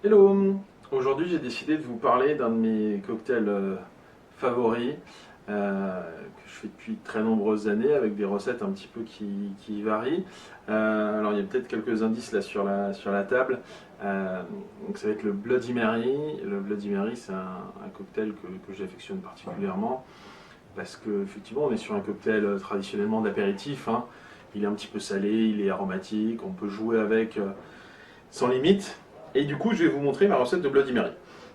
Hello! Aujourd'hui j'ai décidé de vous parler d'un de mes cocktails favoris que je fais depuis de très nombreuses années avec des recettes un petit peu qui varient. Alors il y a peut-être quelques indices là sur la table. Donc ça va être le Bloody Mary. Le Bloody Mary c'est un cocktail que j'affectionne particulièrement parce que effectivement on est sur un cocktail traditionnellement d'apéritif, hein. Il est un petit peu salé, il est aromatique, on peut jouer avec sans limite. Et du coup, je vais vous montrer ma recette de Bloody Mary.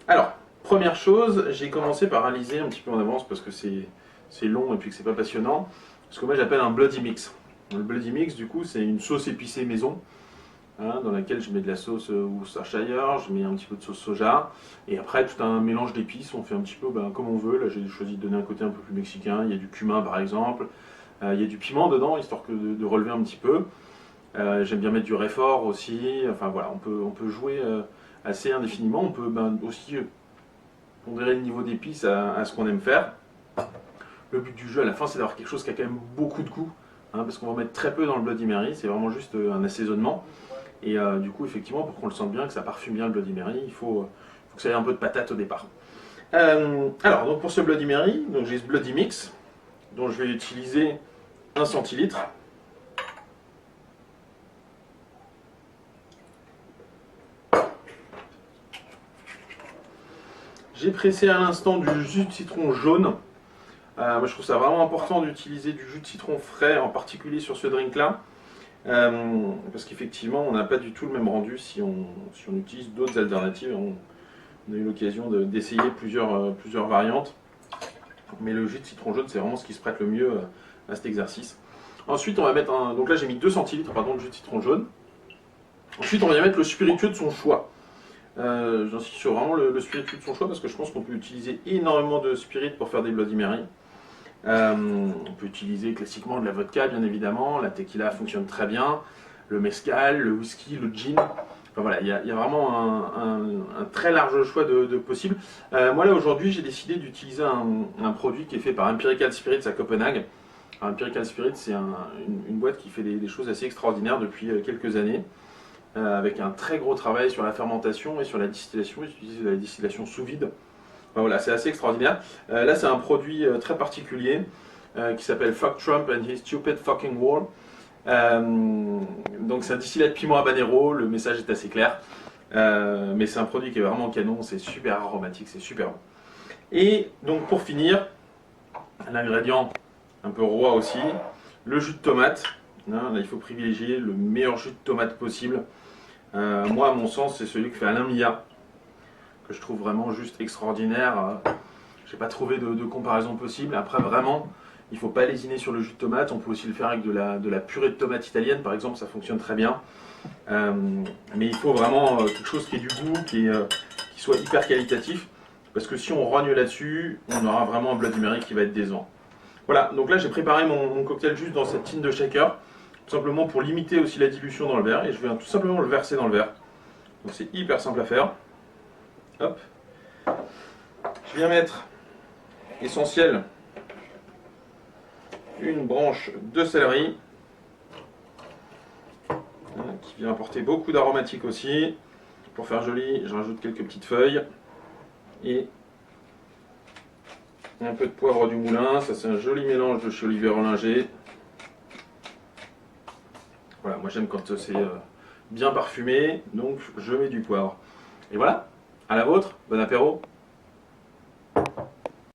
Alors, première chose, j'ai commencé par réaliser un petit peu en avance parce que c'est long et puis que c'est pas passionnant. Ce que moi j'appelle un Bloody Mix. Le Bloody Mix, du coup, c'est une sauce épicée maison, hein, dans laquelle je mets de la sauce Worcestershire, je mets un petit peu de sauce soja, et après tout un mélange d'épices. On fait un petit peu comme on veut. Là, j'ai choisi de donner un côté un peu plus mexicain. Il y a du cumin par exemple, il y a du piment dedans, histoire de relever un petit peu. J'aime bien mettre du réfort aussi. Enfin voilà, on peut jouer assez indéfiniment. On peut aussi pondérer le niveau d'épices à ce qu'on aime faire. Le but du jeu à la fin, c'est d'avoir quelque chose qui a quand même beaucoup de goût, hein, parce qu'on va mettre très peu dans le Bloody Mary. C'est vraiment juste un assaisonnement. Et du coup, effectivement, pour qu'on le sente bien, que ça parfume bien le Bloody Mary, faut que ça ait un peu de patate au départ. Alors, donc pour ce Bloody Mary, donc j'ai ce Bloody Mix, dont je vais utiliser 1 centilitre. J'ai pressé à l'instant du jus de citron jaune. Moi, je trouve ça vraiment important d'utiliser du jus de citron frais, en particulier sur ce drink-là, parce qu'effectivement, on n'a pas du tout le même rendu si on utilise d'autres alternatives. On a eu l'occasion d'essayer plusieurs variantes, mais le jus de citron jaune, c'est vraiment ce qui se prête le mieux à cet exercice. Ensuite, on va mettre donc là, j'ai mis 2 centilitres de jus de citron jaune. Ensuite, on va y mettre le spiritueux de son choix. J'insiste sur vraiment le spiritueux de son choix parce que je pense qu'on peut utiliser énormément de spirit pour faire des Bloody Mary. On peut utiliser classiquement de la vodka, bien évidemment. La tequila fonctionne très bien. Le mezcal, le whisky, le gin. Enfin voilà, il y a vraiment un très large choix de possibles. Moi là aujourd'hui, j'ai décidé d'utiliser un produit qui est fait par Empirical Spirits à Copenhague. Alors, Empirical Spirits, c'est une boîte qui fait des choses assez extraordinaires depuis quelques années, avec un très gros travail sur la fermentation et sur la distillation. Ils utilisent la distillation sous vide. Enfin, voilà, c'est assez extraordinaire. Là, c'est un produit très particulier qui s'appelle Fuck Trump and His Stupid Fucking Wall. Donc, c'est un distillat de piment habanero. Le message est assez clair. Mais c'est un produit qui est vraiment canon. C'est super aromatique, c'est super bon. Et donc, pour finir, un ingrédient un peu roi aussi, le jus de tomate. Là, il faut privilégier le meilleur jus de tomate possible. Moi, à mon sens, c'est celui que fait Alain Millat, que je trouve vraiment juste extraordinaire. Je n'ai pas trouvé de comparaison possible. Après, vraiment, il ne faut pas lésiner sur le jus de tomate. On peut aussi le faire avec de la purée de tomate italienne, par exemple, ça fonctionne très bien. Mais il faut vraiment quelque chose qui ait du goût, qui soit hyper qualitatif, parce que si on rogne là-dessus, on aura vraiment un Bloody Mary qui va être décevant. Voilà, donc là j'ai préparé mon cocktail juste dans cette tine de shaker, tout simplement pour limiter aussi la dilution dans le verre, et je vais tout simplement le verser dans le verre. Donc c'est hyper simple à faire. Hop. Je viens mettre essentiel une branche de céleri, qui vient apporter beaucoup d'aromatique aussi. Pour faire joli, je rajoute quelques petites feuilles et un peu de poivre du moulin. Ça, c'est un joli mélange de chez Olivier Rollinger. Voilà, moi j'aime quand c'est bien parfumé, donc je mets du poivre. Et voilà, à la vôtre, bon apéro.